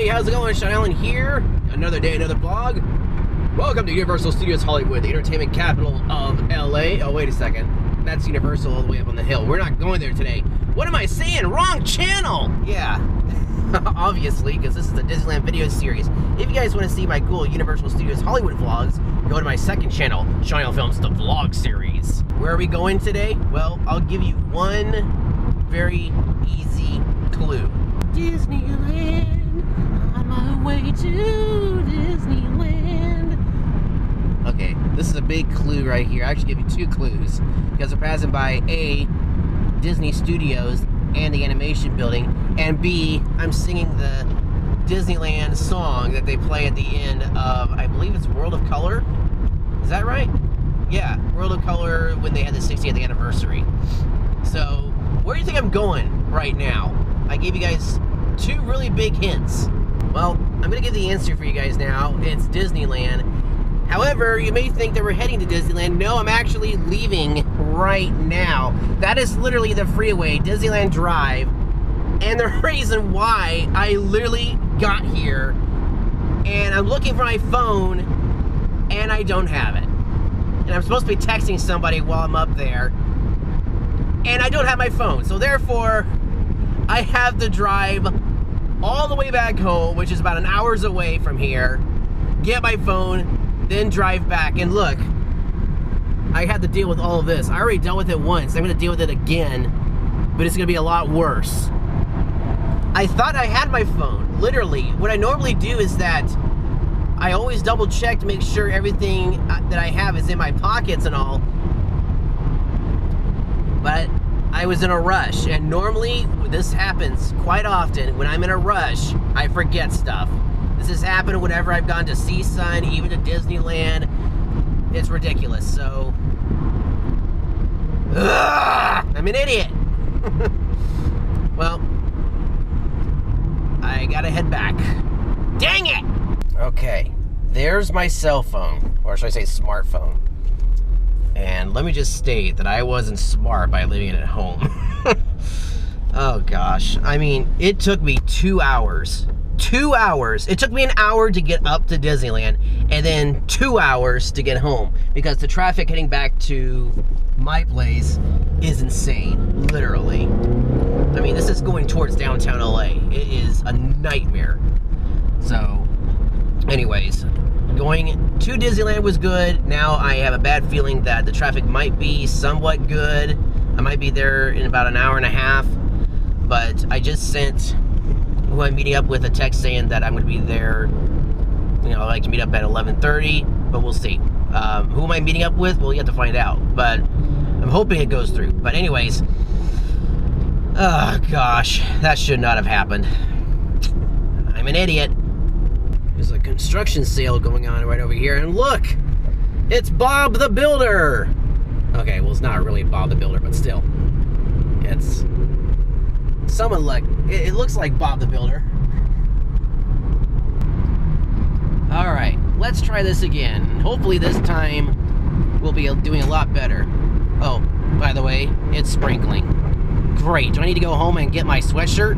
everybody, how's it going? Shaun here. Another day, another vlog. Welcome to Universal Studios Hollywood, the entertainment capital of LA. Oh, wait a second. That's Universal all the way up on the hill. We're not going there today. What am I saying? Wrong channel! Yeah, obviously, because this is the Disneyland video series. If you guys want to see my cool Universal Studios Hollywood vlogs, go to my second channel, Shaun Films, the vlog series. Where are we going today? Well, I'll give you one very easy clue. Disneyland, on my way to Disneyland. Okay, this is a big clue right here. I actually give you two clues because we're passing by A, Disney Studios and the animation building, and B, I'm singing the Disneyland song that they play at the end of, I believe it's World of Color. Is that right? Yeah, World of Color when they had the 60th anniversary. So, where do you think I'm going right now? I gave you guys two really big hints. Well, I'm going to give the answer for you guys now. It's Disneyland. However, you may think that we're heading to Disneyland. No, I'm actually leaving right now. That is literally the freeway, Disneyland Drive. And the reason why I literally got here, and I'm looking for my phone, and I don't have it. And I'm supposed to be texting somebody while I'm up there, and I don't have my phone. So therefore, I have to drive all the way back home, which is about an hour's away from here, get my phone, then drive back. And look, I had to deal with all of this. I already dealt with it once. I'm going to deal with it again, but it's going to be a lot worse. I thought I had my phone. Literally, what I normally do is that I always double check to make sure everything that I have is in my pockets and all. But I was in a rush, and normally this happens quite often. When I'm in a rush, I forget stuff. This has happened whenever I've gone to CSUN, even to Disneyland. It's ridiculous, so... Ugh, I'm an idiot! Well, I gotta head back. Dang it! Okay, there's my cell phone, or should I say smartphone. And let me just state that I wasn't smart by leaving it at home. Oh gosh, I mean, it took me 2 hours. 2 hours. It took me an hour to get up to Disneyland, and then 2 hours to get home, because the traffic heading back to my place is insane, literally. I mean, this is going towards downtown LA. It is a nightmare. So, anyways, going to Disneyland was good. Now I have a bad feeling that the traffic might be somewhat good. I might be there in about an hour and a half, but I just sent who I'm meeting up with a text saying that I'm going to be there. You know, I like to meet up at 11:30, but we'll see. Who am I meeting up with? Well, you have to find out, but I'm hoping it goes through. But anyways, oh gosh, that should not have happened. I'm an idiot. There's a construction sale going on right over here, and look, it's Bob the Builder. Okay, well, it's not really Bob the Builder, but still, it's someone like, it looks like Bob the Builder. All right, let's try this again. Hopefully this time we'll be doing a lot better. Oh, by the way, it's sprinkling. Great, do I need to go home and get my sweatshirt?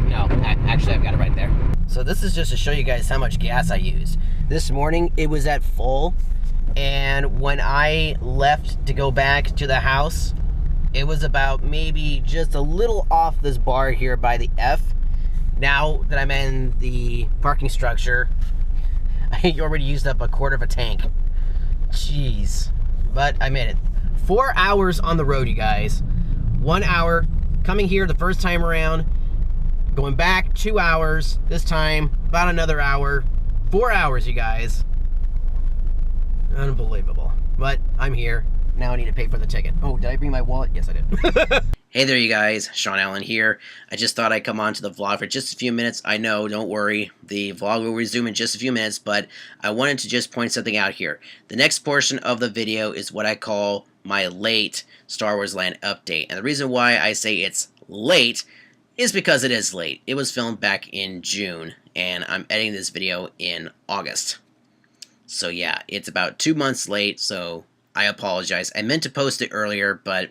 No, actually I've got it right there. So this is just to show you guys how much gas I used. This morning it was at full, and when I left to go back to the house, it was about maybe just a little off this bar here by the F. Now that I'm in the parking structure, I already used up a quarter of a tank. Jeez, but I made it. 4 hours on the road, you guys. 1 hour coming here the first time around, going back 2 hours, this time about another hour. 4 hours, you guys. Unbelievable. But I'm here. Now I need to pay for the ticket. Oh, did I bring my wallet? Yes, I did. Hey there, you guys. Shaun here. I just thought I'd come on to the vlog for just a few minutes. I know, don't worry. The vlog will resume in just a few minutes, but I wanted to just point something out here. The next portion of the video is what I call my late Star Wars Land update. And the reason why I say it's late is because it is late. It was filmed back in June, and I'm editing this video in August. So yeah, it's about 2 months late, so I apologize. I meant to post it earlier, but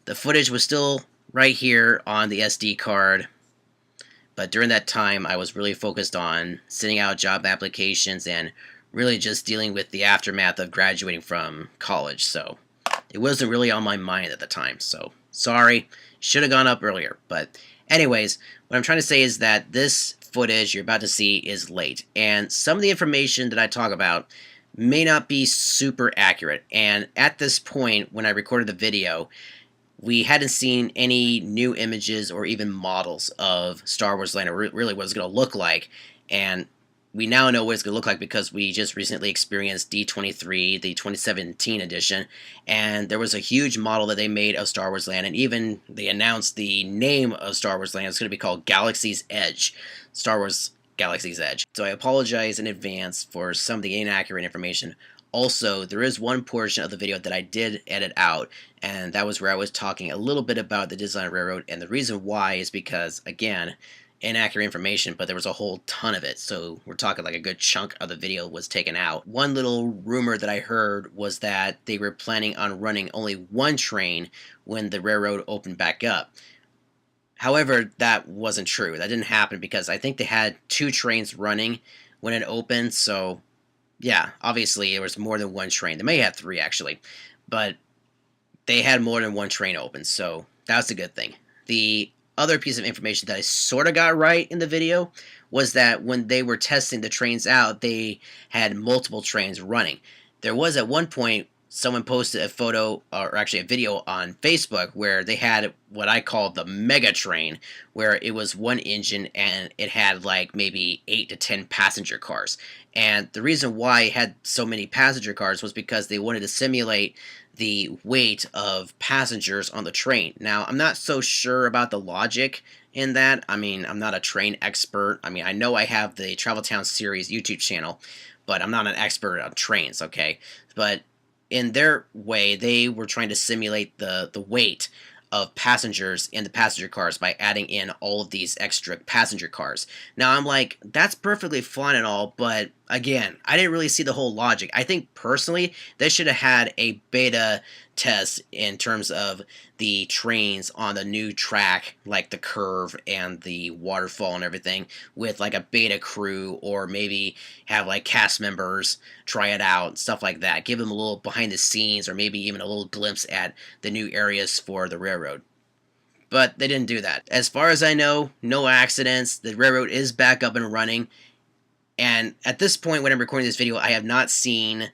the footage was still right here on the SD card. But during that time, I was really focused on sending out job applications and really just dealing with the aftermath of graduating from college. So it wasn't really on my mind at the time. So sorry, should have gone up earlier. But anyways, what I'm trying to say is that this footage you're about to see is late. And some of the information that I talk about may not be super accurate. And at this point, when I recorded the video, we hadn't seen any new images or even models of Star Wars Land, or really what it's going to look like. And we now know what it's going to look like because we just recently experienced D23, the 2017 edition, and there was a huge model that they made of Star Wars Land, and even they announced the name of Star Wars Land. It's going to be called Galaxy's Edge, Star Wars Galaxy's Edge. So I apologize in advance for some of the inaccurate information. Also, there is one portion of the video that I did edit out, and that was where I was talking a little bit about the Disneyland Railroad, and the reason why is because, again, inaccurate information, but there was a whole ton of it, so we're talking like a good chunk of the video was taken out. One little rumor that I heard was that they were planning on running only one train when the railroad opened back up. However, that wasn't true. That didn't happen because I think they had 2 trains running when it opened, so yeah, obviously there was more than one train. They may have 3 actually, but they had more than one train open, so that's a good thing. The other piece of information that I sort of got right in the video was that when they were testing the trains out, they had multiple trains running. There was at one point someone posted a photo, or actually a video on Facebook, where they had what I call the mega train, where it was one engine and it had like maybe 8 to 10 passenger cars. And the reason why it had so many passenger cars was because they wanted to simulate the weight of passengers on the train. Now, I'm not so sure about the logic in that. I mean, I'm not a train expert. I mean, I know I have the Travel Town series YouTube channel, but I'm not an expert on trains, okay? But in their way, they were trying to simulate the weight of passengers in the passenger cars by adding in all of these extra passenger cars. Now, I'm like, that's perfectly fine and all, but again, I didn't really see the whole logic. I think personally, they should have had a beta test in terms of the trains on the new track, like the curve and the waterfall and everything, with like a beta crew, or maybe have like cast members try it out, stuff like that. Give them a little behind the scenes, or maybe even a little glimpse at the new areas for the railroad. But they didn't do that. As far as I know, no accidents. The railroad is back up and running. And at this point, when I'm recording this video, I have not seen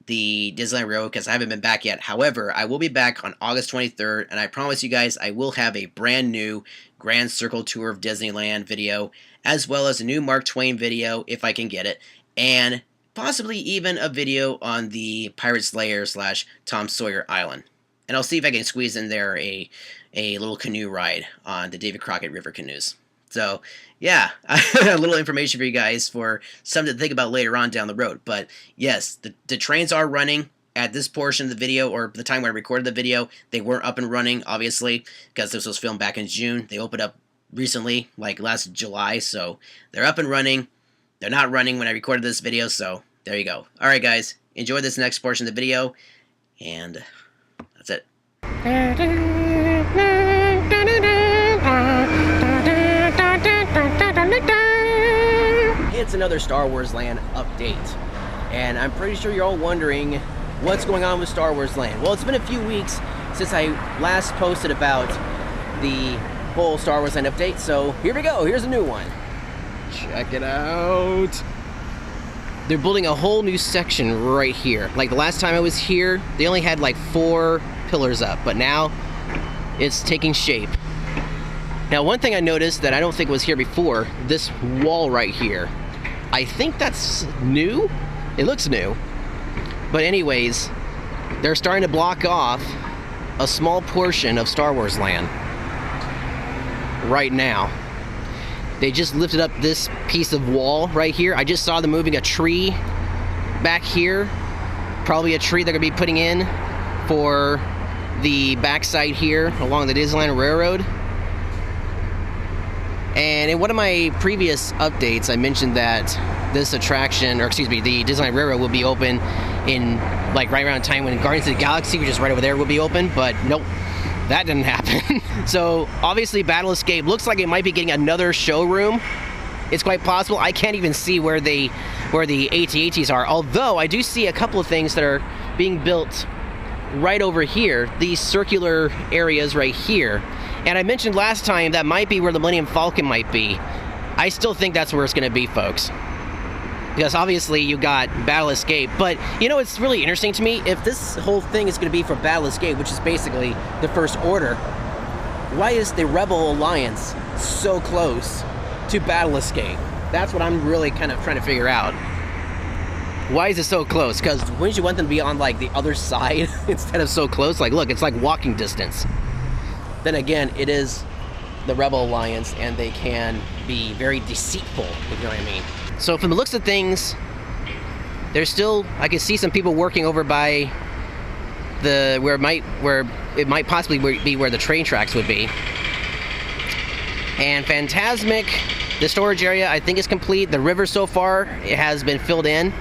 the Disneyland Railroad because I haven't been back yet. However, I will be back on August 23rd, and I promise you guys I will have a brand new Grand Circle Tour of Disneyland video, as well as a new Mark Twain video, if I can get it, and possibly even a video on the Pirate's Lair / Tom Sawyer Island. And I'll see if I can squeeze in there a little canoe ride on the David Crockett River canoes. So, yeah, a little information for you guys for something to think about later on down the road. But, yes, the trains are running at this portion of the video, or the time when I recorded the video. They weren't up and running, obviously, because this was filmed back in June. They opened up recently, like last July, so they're up and running. They're not running when I recorded this video, so there you go. All right, guys, enjoy this next portion of the video, and that's it. It's another Star Wars Land update, and I'm pretty sure you're all wondering what's going on with Star Wars Land. Well, it's been a few weeks since I last posted about the whole Star Wars Land update, so here we go. Here's a new one. Check it out. They're building a whole new section right here. Like the last time I was here, they only had like 4 pillars up, but now it's taking shape. Now, one thing I noticed that I don't think was here before, this wall right here. I think that's new. It looks new. But anyways, they're starting to block off a small portion of Star Wars Land right now. They just lifted up this piece of wall right here. I just saw them moving a tree back here. Probably a tree they're gonna be putting in for the backside here along the Disneyland Railroad. And in one of my previous updates, I mentioned that this attraction, or excuse me, the Disneyland Railroad will be open in like right around time when Guardians of the Galaxy, which is right over there, will be open. But nope, that didn't happen. So obviously Battle Escape looks like it might be getting another showroom. It's quite possible. I can't even see where the AT-ATs are, although I do see a couple of things that are being built right over here, these circular areas right here. And I mentioned last time that might be where the Millennium Falcon might be. I still think that's where it's going to be, folks. Because obviously you got Battle Escape, but you know it's really interesting to me, if this whole thing is going to be for Battle Escape, which is basically the First Order, why is the Rebel Alliance so close to Battle Escape? That's what I'm really kind of trying to figure out. Why is it so close? Because wouldn't you want them to be on like the other side instead of so close? Like, look, it's like walking distance. Then again, it is the Rebel Alliance, and they can be very deceitful, if you know what I mean. So from the looks of things, there's still, I can see some people working over by the, where it might possibly be where the train tracks would be. And Phantasmic, the storage area, I think is complete. The river so far, it has been filled in.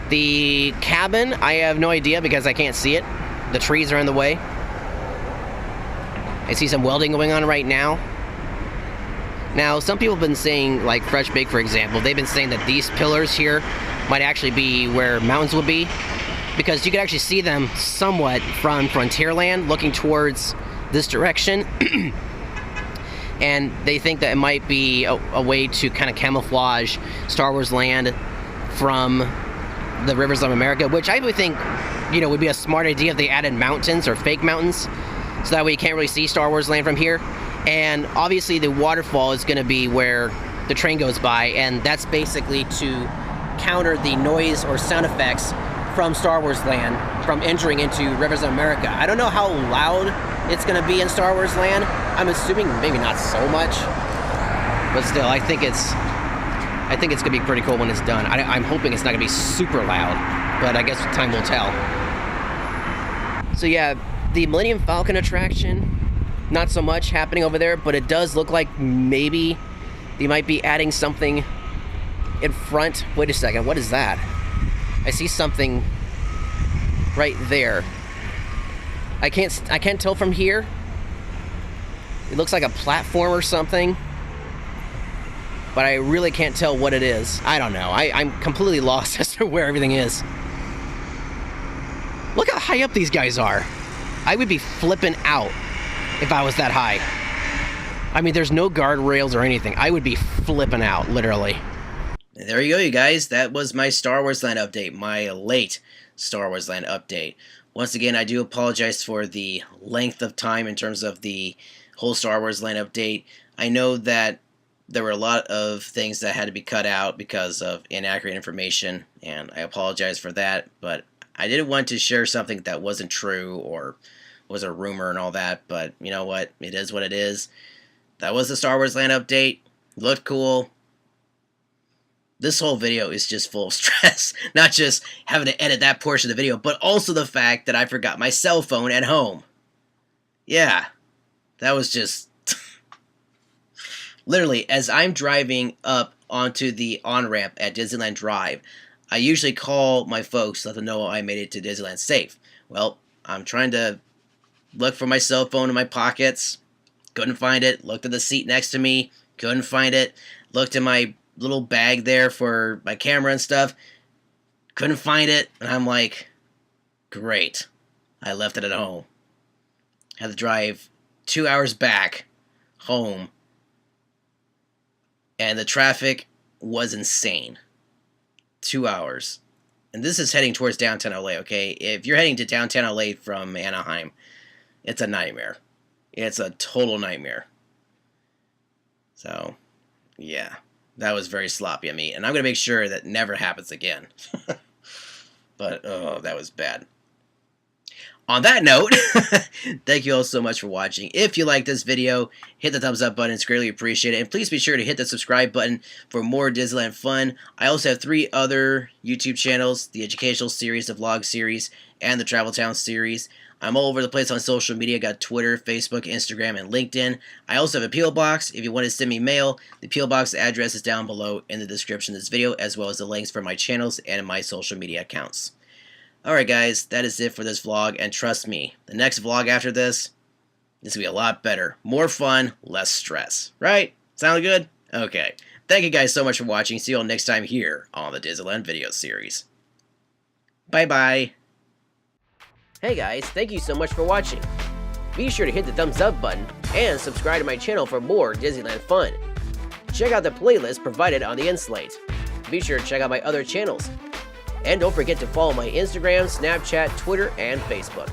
The cabin, I have no idea because I can't see it. The trees are in the way. I see some welding going on right now. Now, some people have been saying, like Fresh Bake, for example, they've been saying that these pillars here might actually be where mountains will be, because you could actually see them somewhat from Frontierland looking towards this direction. And they think that it might be a way to kind of camouflage Star Wars land from the rivers of America, which I would think, you know, would be a smart idea if they added mountains or fake mountains, so that way you can't really see Star Wars land from here. And obviously the waterfall is going to be where the train goes by, and that's basically to counter the noise or sound effects from Star Wars land from entering into Rivers of America. I don't know how loud it's going to be in Star Wars land. I'm assuming maybe not so much, but still, I think it's going to be pretty cool when it's done. I'm hoping it's not going to be super loud, but I guess time will tell. So yeah, the Millennium Falcon attraction, not so much happening over there, but it does look like maybe they might be adding something in front. Wait a second, what is that? I see something right there. I can't tell from here. It looks like a platform or something, but I really can't tell what it is. I don't know. I'm completely lost as to where everything is. Look how high up these guys are. I would be flipping out if I was that high. I mean, there's no guardrails or anything. I would be flipping out, literally. And there you go, you guys. That was my Star Wars Land update, my late Star Wars Land update. Once again, I do apologize for the length of time in terms of the whole Star Wars Land update. I know that there were a lot of things that had to be cut out because of inaccurate information, and I apologize for that, but I didn't want to share something that wasn't true or was a rumor and all that, but you know what? It is what it is. That was the Star Wars Land update. Looked cool. This whole video is just full of stress. Not just having to edit that portion of the video, but also the fact that I forgot my cell phone at home. Yeah, that was just... Literally, as I'm driving up onto the on-ramp at Disneyland Drive, I usually call my folks to let them know I made it to Disneyland safe. Well, I'm trying to look for my cell phone in my pockets. Couldn't find it. Looked at the seat next to me. Couldn't find it. Looked in my little bag there for my camera and stuff. Couldn't find it. And I'm like, great. I left it at home. Had to drive 2 hours back home. And the traffic was insane. 2 hours. And this is heading towards downtown LA, okay? If you're heading to downtown LA from Anaheim, it's a nightmare. It's a total nightmare. So, yeah. That was very sloppy of me. And I'm going to make sure that never happens again. But, oh, that was bad. On that note, thank you all so much for watching. If you like this video, hit the thumbs up button. It's greatly appreciated. And please be sure to hit the subscribe button for more Disneyland fun. I also have 3 other YouTube channels, the Educational Series, the Vlog Series, and the Travel Town Series. I'm all over the place on social media. Got Twitter, Facebook, Instagram, and LinkedIn. I also have a P.O. Box. If you want to send me mail, the P.O. Box address is down below in the description of this video, as well as the links for my channels and my social media accounts. Alright guys, that is it for this vlog, and trust me, the next vlog after this, This will be a lot better. More fun, less stress. Right? Sound good? Okay. Thank you guys so much for watching. See you all next time here on the Disneyland video series. Bye-bye. Hey guys, thank you so much for watching. Be sure to hit the thumbs up button and subscribe to my channel for more Disneyland fun. Check out the playlist provided on the end slate. Be sure to check out my other channels. And don't forget to follow my Instagram, Snapchat, Twitter, and Facebook.